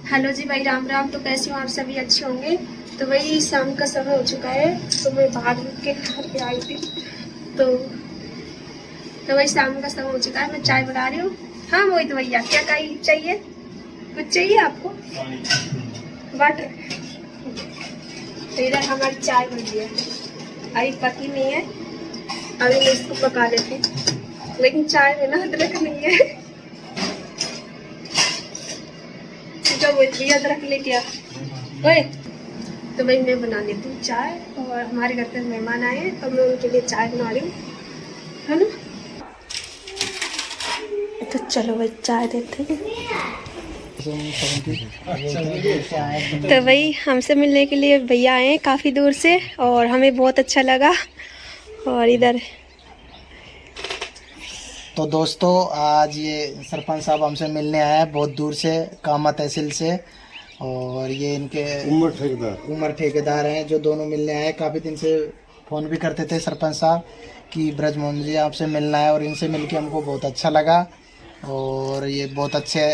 Hello जी भाई, राम राम। तो कैसे हो आप? सभी अच्छे होंगे। तो वही शाम का समय हो चुका है, तो मैं बाहर के घर पे आई थी। तो वही शाम का समय हो चुका है, मैं चाय बना रही हूँ। हाँ मोहित भैया, क्या चाहिए? कुछ चाहिए आपको? वाटर। तो इधर हमारी चाय बन रही है, अभी पकी नहीं है। अभी मैं इसको पका लेती हूँ, लेकिन चाय में ना अदरक नहीं है। तो भैया अदरक लेके आ। ओए, तो भाई मैं बना लेती हूँ चाय, और हमारे घर पे मेहमान आए हैं तो मैं उनके लिए चाय बना रही हूँ, है ना। तो चलो भाई चाय देते हैं। तो भाई हमसे मिलने के लिए भैया आए हैं काफ़ी दूर से, और हमें बहुत अच्छा लगा। और इधर तो दोस्तों, आज ये सरपंच साहब हमसे मिलने आए हैं बहुत दूर से, कामा तहसील से। और ये इनके उमर ठेकेदार हैं जो दोनों मिलने आए। काफ़ी दिन से फ़ोन भी करते थे सरपंच साहब कि ब्रजमोहन जी आपसे मिलना है, और इनसे मिलके हमको बहुत अच्छा लगा। और ये बहुत अच्छे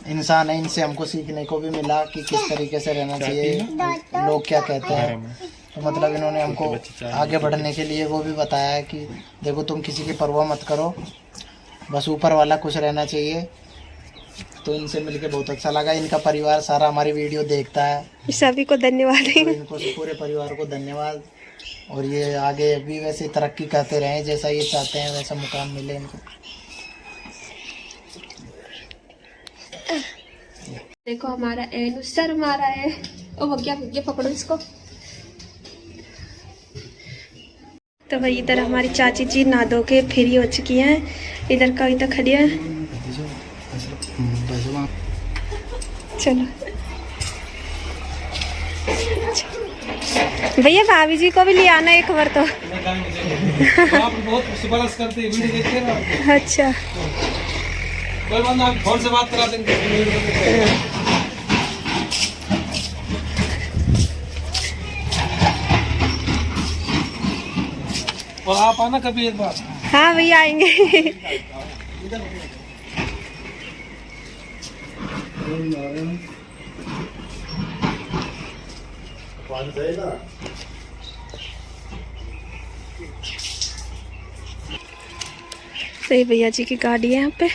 इंसान है, इनसे हमको सीखने को भी मिला कि किस तरीके से रहना चाहिए, लोग क्या कहते हैं। तो मतलब इन्होंने हमको आगे बढ़ने के लिए वो भी बताया है कि देखो तुम किसी की परवाह मत करो, बस ऊपर वाला खुश रहना चाहिए। तो इनसे मिलके बहुत अच्छा लगा। इनका परिवार सारा हमारी वीडियो देखता है, सभी को धन्यवाद। तो इनको पूरे परिवार को धन्यवाद। और ये आगे भी वैसे तरक्की करते रहें, जैसा ये चाहते हैं वैसा मुकाम मिले इनको। देखो हमारा एनु सर मारा है। ओ भैया पकड़ो इसको। तो भाई इधर हमारी चाची जी नहा धो के फ्री हो चुकी हैं। इधर कविता खड़ी है। चलो भैया, भाभी जी को भी ले आना एक बार तो। आप बहुत सिफारिश करते हैं, वीडियो देखते हैं ना। अच्छा, कोई बंदा आप फोन से बात करा देंगे। और आप आना कभी एक बार। हाँ भैया आएंगे। तो ये भैया जी की गाड़ी है यहाँ पे।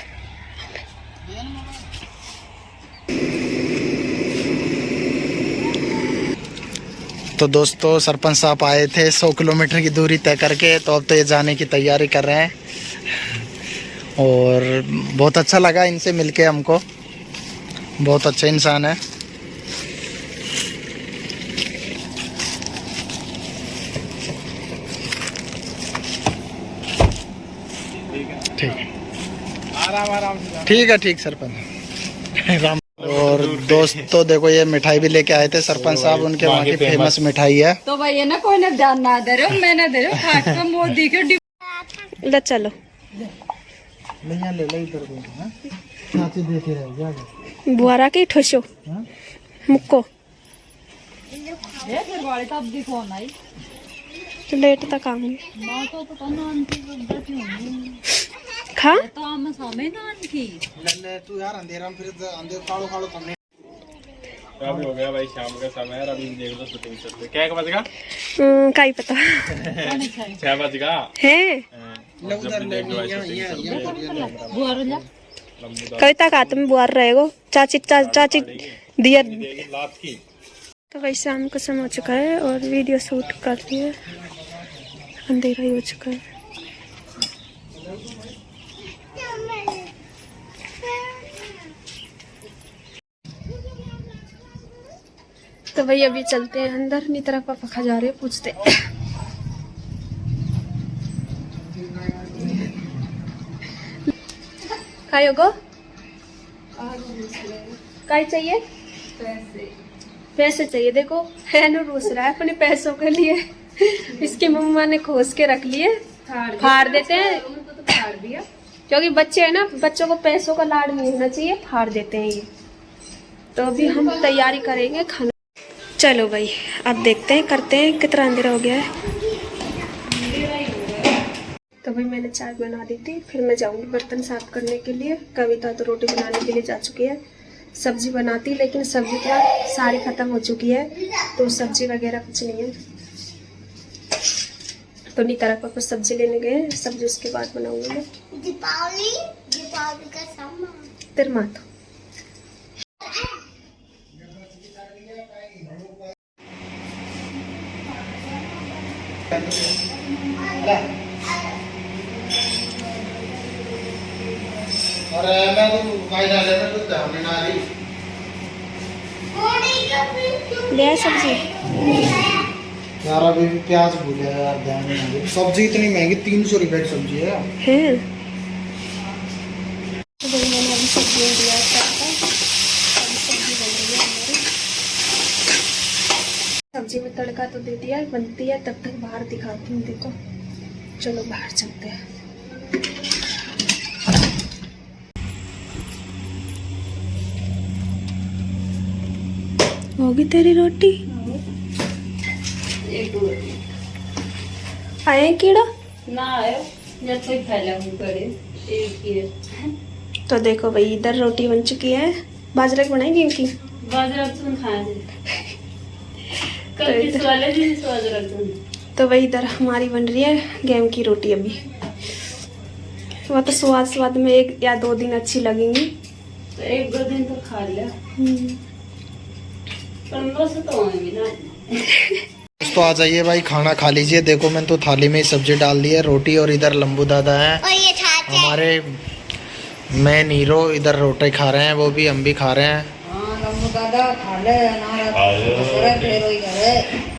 तो दोस्तों, सरपंच साहब आए थे 100 किलोमीटर की दूरी तय करके, तो अब तो ये जाने की तैयारी कर रहे हैं। और बहुत अच्छा लगा इनसे मिलके हमको, बहुत अच्छे इंसान है। ठीक है, आराम से। ठीक है, ठीक सरपंच राम। और दोस्तों देखो, ये मिठाई भी लेके आए थे सरपंच साहब, उनके वहाँ की फेमस मिठाई है। तो भैया ना कोई ना ध्यान ना दे रहे हो, मैं ना दे रहा हूँ, खाट पे मोदी के ले चलो ले इधर को, हाँ? चाची देखे रहे बुआरा के ठोसो मुक्को तब भी फोन आई तो लेट तक आऊंगी। खा तो आम समय नान की ले तू यार, अंधेरा में फिर अंधेर कालो कालो तुमने। अभी हो गया भाई शाम का समय है, अभी देख लो शूटिंग चलते। क्या बजेगा? का ही पता 6 बजेगा है। कविता का तुम बुआर रहेगो चाची दिया। तो भाई शाम का समय हो चुका है और वीडियो शूट कर रही है, अंधेरा ही हो चुका है। तो भाई अभी चलते हैं अंदर। नहीं तरफ पापा खा जा रहे हैं, पूछते खाओगो काय चाहिए? पैसे चाहिए। देखो है ना, रूस रहा है अपने पैसों के लिए। इसकी मम्मा ने खोस के रख लिए, फाड़ देते हैं क्योंकि बच्चे है ना, बच्चों को पैसों का लाड नहीं होना चाहिए, फाड़ देते हैं ये। तो अभी हम तैयारी करेंगे खाना। चलो भाई अब देखते हैं, करते हैं। कितना अंधेरा हो गया है। तो भाई मैंने चाय बना दी थी, फिर मैं जाऊंगी बर्तन साफ करने के लिए। कविता तो रोटी बनाने के लिए जा चुकी है। सब्जी बनाती, लेकिन सब्जी क्या सारी खत्म हो चुकी है, तो सब्जी वगैरह कुछ नहीं है। तो नीतारा पापा सब्जी लेने गए, सब्जी उसके बाद बनाऊंगी मैं। दीपावली का सामान तेरे माता और मैं तो भाई डाले में तो जाने ना रही ले आए सब्जी। यार अभी भी प्याज भूले यार, ध्यान नहीं आ रही। सब्जी इतनी महंगी 300 रुपए की सब्जी है। तो भाई मैंने अभी सब्जी दिया तड़का, अभी सब्जी बन रही है हमारी। सब्जी में तड़का तो दे दिया, बनती है, तब तक बाहर दिखाती हूँ। देखो चलो बाहर चलते हैं। होगी तेरी रोटी? एक रोटी आए कीड़ा? ना आयो जब तक फैला हूँ पड़े एक ही है। तो देखो भाई इधर रोटी बन चुकी है। बाजरा की बनाएगी इनकी? बाजरा तुम खा दे कल किस वाले दिन बाजरा तुम। तो वही इधर हमारी बन रही है गेहूं की रोटी। अभी वो तो स्वाद में 1 या 2 दिन अच्छी लगेंगी, तो 1-2 दिन तो खा लिया, पर बस तो होंगी ना। तो आ जाइए भाई, खाना खा लीजिए। देखो मैंने तो थाली में ही सब्जी डाल दी है, रोटी, और इधर लंबू दादा है और ये छाछ हमारे। मैं नीरो इधर रोटी खा रहे हैं, वो भी हम भी खा रहे हैं। हाँ लंबू दादा खा ले ना, फिर वही करे।